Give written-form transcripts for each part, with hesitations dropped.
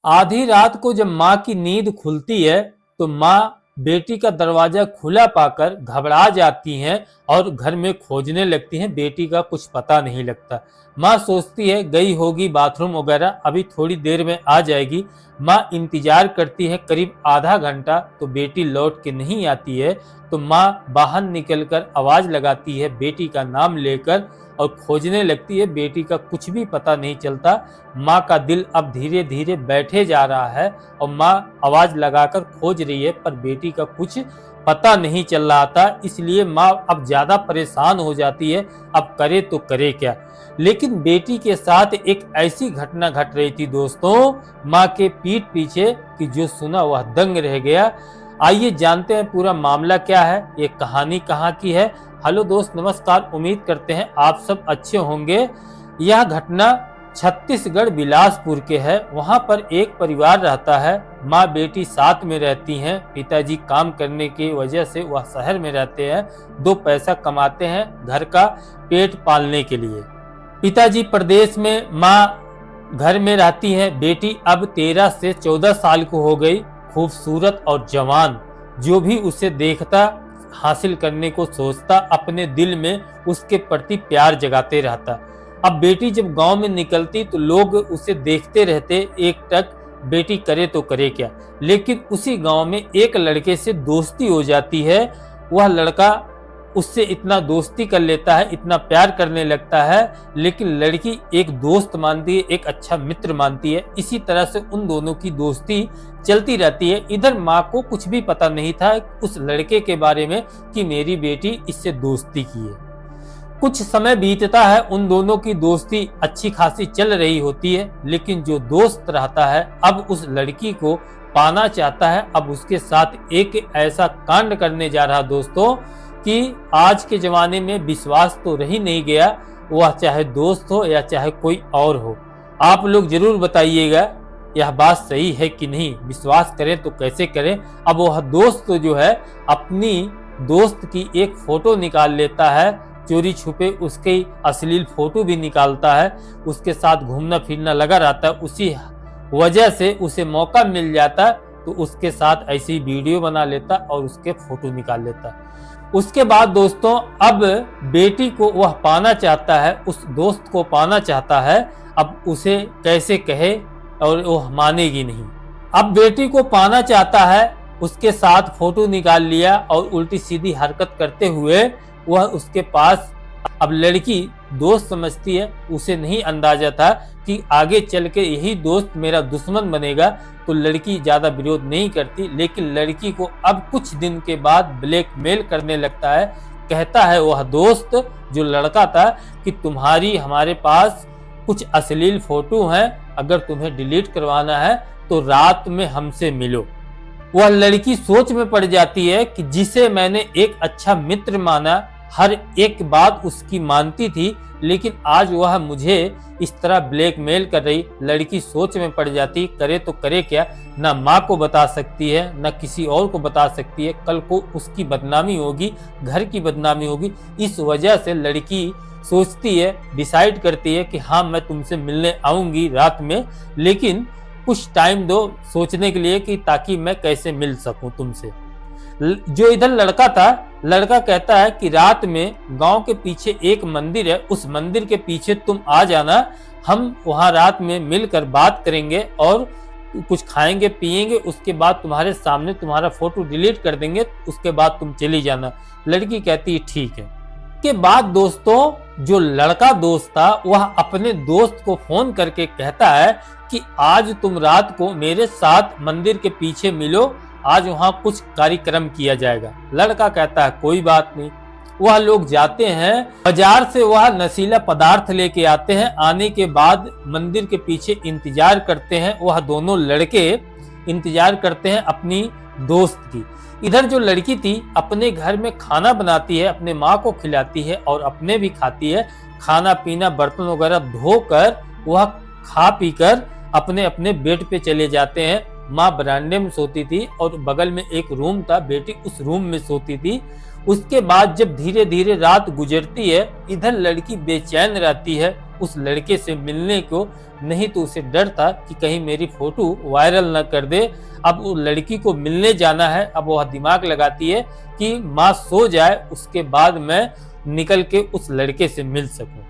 आधी रात को जब माँ की नींद खुलती है तो माँ बेटी का दरवाजा खुला पाकर घबरा जाती हैं और घर में खोजने लगती हैं। बेटी का कुछ पता नहीं लगता। माँ सोचती है गई होगी बाथरूम वगैरह, अभी थोड़ी देर में आ जाएगी। माँ इंतजार करती है करीब आधा घंटा, तो बेटी लौट के नहीं आती है। तो माँ बाहर निकलकर आवाज लगाती है बेटी का नाम लेकर और खोजने लगती है। बेटी का कुछ भी पता नहीं चलता। माँ का दिल अब धीरे धीरे बैठे जा रहा है और माँ आवाज लगाकर खोज रही है, पर बेटी का कुछ पता नहीं चल रहा था। इसलिए माँ अब ज्यादा परेशान हो जाती है, अब करे तो करे क्या। लेकिन बेटी के साथ एक ऐसी घटना घट रही थी दोस्तों, माँ के पीठ पीछे, कि जो सुना वह दंग रह गया। आइए जानते हैं पूरा मामला क्या है, ये कहानी कहाँ की है। हेलो दोस्त, नमस्कार। उम्मीद करते हैं आप सब अच्छे होंगे। यह घटना छत्तीसगढ़ बिलासपुर के है। वहां पर एक परिवार रहता है। माँ बेटी साथ में रहती हैं। पिताजी काम करने की वजह से वह शहर में रहते हैं, दो पैसा कमाते हैं घर का पेट पालने के लिए। पिताजी प्रदेश में, माँ घर में रहती है। बेटी अब 13 से 14 साल को हो गई, खूबसूरत और जवान। जो भी उसे देखता हासिल करने को सोचता, अपने दिल में उसके प्रति प्यार जगाते रहता। अब बेटी जब गांव में निकलती तो लोग उसे देखते रहते, एक टक बेटी करे तो करे क्या। लेकिन उसी गांव में एक लड़के से दोस्ती हो जाती है। वह लड़का उससे इतना दोस्ती कर लेता है, इतना प्यार करने लगता है। लेकिन लड़की एक दोस्त मानती है, एक अच्छा मित्र मानती है। इसी तरह से उन दोनों की दोस्ती चलती रहती है। इधर माँ को कुछ भी पता नहीं था उस लड़के के बारे में कि मेरी बेटी इससे दोस्ती की है। कुछ समय बीतता है, उन दोनों की दोस्ती अच्छी खासी चल रही होती है। लेकिन जो दोस्त रहता है अब उस लड़की को पाना चाहता है। अब उसके साथ एक ऐसा कांड करने जा रहा दोस्तों कि आज के जमाने में विश्वास तो रह ही नहीं गया, वह चाहे दोस्त हो या चाहे कोई और हो। आप लोग जरूर बताइएगा यह बात सही है कि नहीं, विश्वास करें तो कैसे करें। अब वह दोस्त जो है अपनी दोस्त की एक फोटो निकाल लेता है, चोरी छुपे उसकी अश्लील फोटो भी निकालता है। उसके साथ घूमना फिरना लगा रहता है। उसी वजह से उसे मौका मिल जाता तो उसके साथ ऐसी वीडियो बना लेता और उसके फोटो निकाल लेता। उसके बाद दोस्तों अब बेटी को वह पाना चाहता है, उस दोस्त को पाना चाहता है। अब उसे कैसे कहे, और वह मानेगी नहीं। अब बेटी को पाना चाहता है, उसके साथ फोटो निकाल लिया और उल्टी सीधी हरकत करते हुए वह उसके पास। अब लड़की दोस्त समझती है, उसे नहीं अंदाजा था कि आगे चल के यही दोस्त मेरा दुश्मन बनेगा। तो लड़की ज्यादा विरोध नहीं करती। लेकिन लड़की को अब कुछ दिन के बाद ब्लैकमेल करने लगता है। कहता है वह दोस्त जो लड़का था कि तुम्हारी हमारे पास कुछ अश्लील फोटो हैं, अगर तुम्हें डिलीट करवाना है तो रात में हमसे मिलो। वह लड़की सोच में पड़ जाती है कि जिसे मैंने एक अच्छा मित्र माना, हर एक बात उसकी मानती थी, लेकिन आज वह मुझे इस तरह ब्लैकमेल कर रही। लड़की सोच में पड़ जाती, करे तो करे क्या। ना माँ को बता सकती है, ना किसी और को बता सकती है। कल को उसकी बदनामी होगी, घर की बदनामी होगी। इस वजह से लड़की सोचती है, डिसाइड करती है कि हाँ मैं तुमसे मिलने आऊंगी रात में, लेकिन कुछ टाइम दो सोचने के लिए कि ताकि मैं कैसे मिल सकूं तुमसे। जो इधर लड़का था, लड़का कहता है कि रात में गांव के पीछे एक मंदिर है, उस मंदिर के पीछे तुम आ जाना। हम वहां रात में मिलकर बात करेंगे और कुछ खाएंगे पिएंगे। उसके बाद तुम्हारे सामने तुम्हारा फोटो डिलीट कर देंगे, उसके बाद तुम चली जाना। लड़की कहती है ठीक है। के बाद दोस्तों जो लड़का दोस्त था वह अपने दोस्त को फोन करके कहता है कि आज तुम रात को मेरे साथ मंदिर के पीछे मिलो, आज वहां कुछ कार्यक्रम किया जाएगा। लड़का कहता है कोई बात नहीं। वह लोग जाते हैं, बाजार से वह नशीला पदार्थ लेके आते हैं। आने के बाद मंदिर के पीछे इंतजार करते हैं। वह दोनों लड़के इंतजार करते हैं अपनी दोस्त की। इधर जो लड़की थी अपने घर में खाना बनाती है, अपने माँ को खिलाती है और अपने भी खाती है। खाना पीना बर्तन वगैरह धोकर वह खा पीकर अपने अपने बेड पे चले जाते हैं। माँ बरामदे में सोती थी और बगल में एक रूम था, बेटी उस रूम में सोती थी। उसके बाद जब धीरे धीरे रात गुजरती है, इधर लड़की बेचैन रहती है, उस लड़के से मिलने को, नहीं तो उसे डर था कि कहीं मेरी फोटो वायरल न कर दे। अब उस लड़की को मिलने जाना है। अब वह दिमाग लगाती है कि माँ सो जाए, उसके बाद मैं निकल के उस लड़के से मिल सकूं।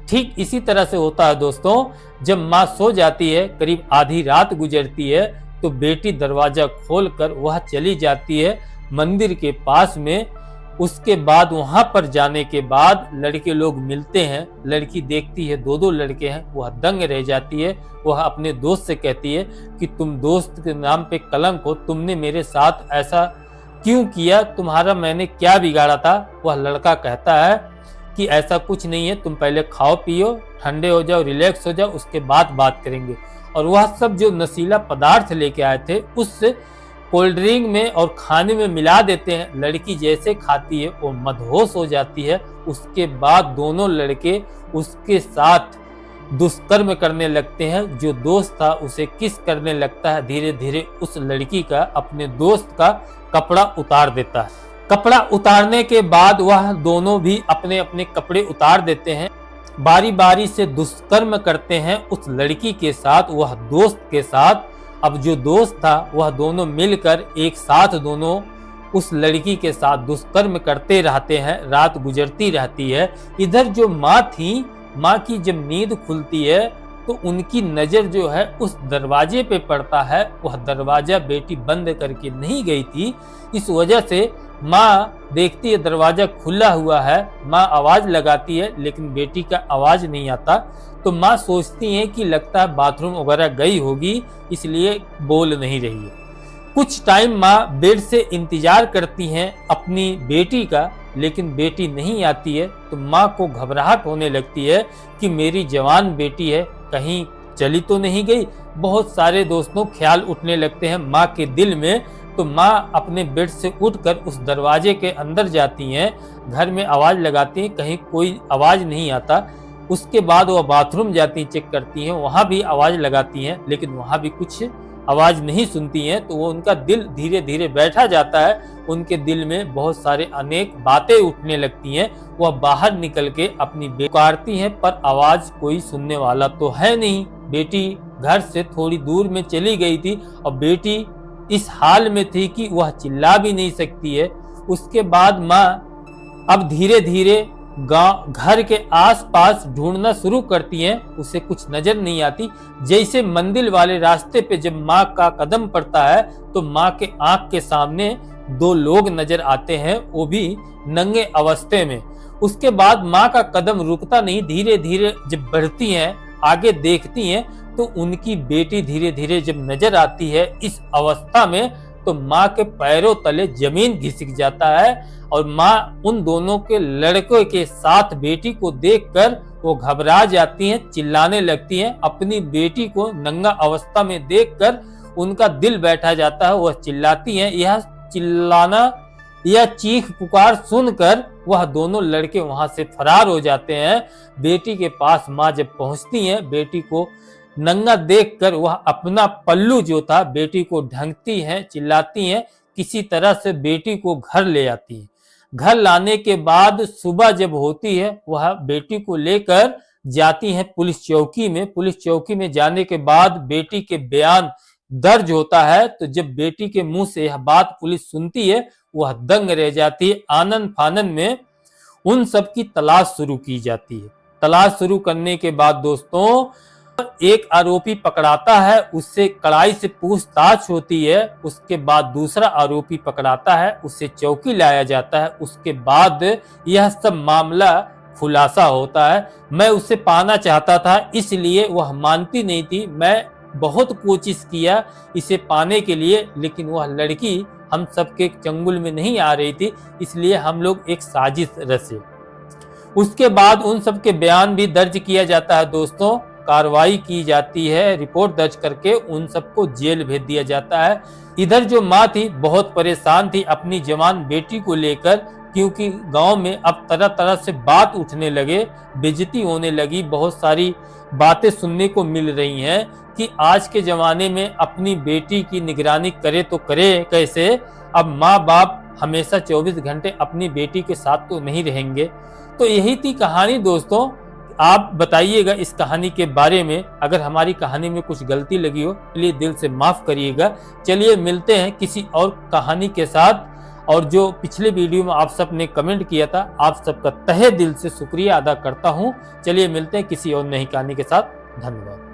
ठीक इसी तरह से होता है दोस्तों, जब माँ सो जाती है, करीब आधी रात गुजरती है, तो बेटी दरवाजा खोलकर वह चली जाती है मंदिर के पास में। उसके बाद वहां पर जाने के बाद लड़के लोग मिलते हैं। लड़की देखती है 2-2 लड़के हैं, वह दंग रह जाती है। वह अपने दोस्त से कहती है कि तुम दोस्त के नाम पे कलंक हो, तुमने मेरे साथ ऐसा क्यों किया, तुम्हारा मैंने क्या बिगाड़ा था। वह लड़का कहता है कि ऐसा कुछ नहीं है, तुम पहले खाओ पियो, ठंडे हो जाओ, रिलैक्स हो जाओ, उसके बाद बात करेंगे। और वह सब जो नशीला पदार्थ लेके आए थे उस कोल्ड ड्रिंक में और खाने में मिला देते हैं। लड़की जैसे खाती है वो मदहोश हो जाती है। उसके बाद दोनों लड़के उसके साथ दुष्कर्म करने लगते हैं। जो दोस्त था उसे किस करने लगता है। धीरे धीरे उस लड़की का, अपने दोस्त का कपड़ा उतार देता है। कपड़ा उतारने के बाद वह दोनों भी अपने अपने कपड़े उतार देते हैं। बारी बारी से दुष्कर्म करते हैं उस लड़की के साथ, वह दोस्त के साथ। अब जो दोस्त था वह दोनों मिलकर एक साथ दोनों उस लड़की के साथ दुष्कर्म करते रहते हैं। रात गुजरती रहती है। इधर जो माँ थी, माँ की जब नींद खुलती है तो उनकी नजर जो है उस दरवाजे पे पड़ता है। वह दरवाजा बेटी बंद करके नहीं गई थी, इस वजह से माँ देखती है दरवाजा खुला हुआ है। माँ आवाज लगाती है लेकिन बेटी का आवाज नहीं आता। तो माँ सोचती है कि लगता है बाथरूम वगैरह गई होगी, इसलिए बोल नहीं रही है। कुछ टाइम माँ बेड से इंतजार करती हैं अपनी बेटी का, लेकिन बेटी नहीं आती है। तो माँ को घबराहट होने लगती है कि मेरी जवान बेटी है, कहीं चली तो नहीं गई। बहुत सारे दोस्तों ख्याल उठने लगते हैं माँ के दिल में। तो माँ अपने बेड से उठकर उस दरवाजे के अंदर जाती हैं, घर में आवाज लगाती हैं, कहीं कोई आवाज नहीं आता। उसके बाद वह बाथरूम जाती हैं, चेक करती हैं, वहां भी आवाज लगाती हैं, लेकिन वहां भी कुछ आवाज नहीं सुनती हैं। तो वो उनका दिल धीरे धीरे बैठा जाता है। उनके दिल में बहुत सारे अनेक बातें उठने लगती हैं। वह बाहर निकल के अपनी पुकारती हैं, पर आवाज कोई सुनने वाला तो है नहीं। बेटी घर से थोड़ी दूर में चली गई थी और बेटी इस हाल में थी कि वह चिल्ला भी नहीं सकती है। उसके बाद माँ अब धीरे धीरे गांव घर के आसपास ढूंढना शुरू करती हैं, उसे कुछ नजर नहीं आती। जैसे मंदिर वाले रास्ते पे जब माँ का कदम पड़ता है तो माँ के आंख के सामने 2 लोग नजर आते हैं, वो भी नंगे अवस्थे में। उसके बाद माँ का कदम रुकता नहीं, धीरे धीरे जब बढ़ती हैं, आगे देखती हैं, तो उनकी बेटी धीरे धीरे जब नजर आती है इस अवस्था में, तो माँ के पैरों तले जमीन घिसक जाता है। और माँ उन दोनों के लड़कों के साथ बेटी को देखकर वो घबरा जाती हैं, चिल्लाने लगती हैं। अपनी बेटी को नंगा अवस्था में देखकर उनका दिल बैठा जाता है, वह चिल्लाती हैं। यह चिल्लाना, यह चीख पुकार सुनकर वह दोनों लड़के वहां से फरार हो जाते हैं। बेटी के पास माँ जब पहुंचती हैं, बेटी को नंगा देखकर वह अपना पल्लू जो था बेटी को ढंकती हैं, चिल्लाती हैं, किसी तरह से बेटी को घर ले आती हैं। घर लाने के बाद सुबह जब होती है, वह बेटी को लेकर जाती हैं पुलिस चौकी में। पुलिस चौकी में जाने के बाद बेटी के बयान दर्ज होता है। तो जब बेटी के मुंह से यह बात पुलिस सुनती है, वह दंग रह जाती है। आनन फानन में उन सब की तलाश शुरू की जाती है। तलाश शुरू करने के बाद दोस्तों एक आरोपी पकड़ाता है, उससे कड़ाई से पूछताछ होती है। उसके बाद दूसरा आरोपी पकड़ाता है, उसे चौकी लाया जाता है। उसके बाद यह सब मामला खुलासा होता है। मैं उसे पाना चाहता था, इसलिए वह मानती नहीं थी। मैं बहुत कोशिश किया इसे पाने के लिए, लेकिन वह लड़की हम सबके चंगुल में नहीं आ रही थी, इसलिए हम लोग एक साजिश रचे। उसके बाद उन सब के बयान भी दर्ज किया जाता है दोस्तों, कार्रवाई की जाती है, रिपोर्ट दर्ज करके उन सबको जेल भेज दिया जाता है। इधर जो माँ थी बहुत परेशान थी अपनी जवान बेटी को लेकर, क्योंकि गांव में अब तरह तरह से बात उठने लगे, बेइज्जती होने लगी। बहुत सारी बातें सुनने को मिल रही हैं कि आज के जमाने में अपनी बेटी की निगरानी करे तो करे कैसे। अब माँ बाप हमेशा 24 घंटे अपनी बेटी के साथ तो नहीं रहेंगे। तो यही थी कहानी दोस्तों। आप बताइएगा इस कहानी के बारे में। अगर हमारी कहानी में कुछ गलती लगी हो प्लीज दिल से माफ करिएगा। चलिए मिलते हैं किसी और कहानी के साथ। और जो पिछले वीडियो में आप सब ने कमेंट किया था, आप सबका तहे दिल से शुक्रिया अदा करता हूं। चलिए मिलते हैं किसी और नई कहानी के साथ। धन्यवाद।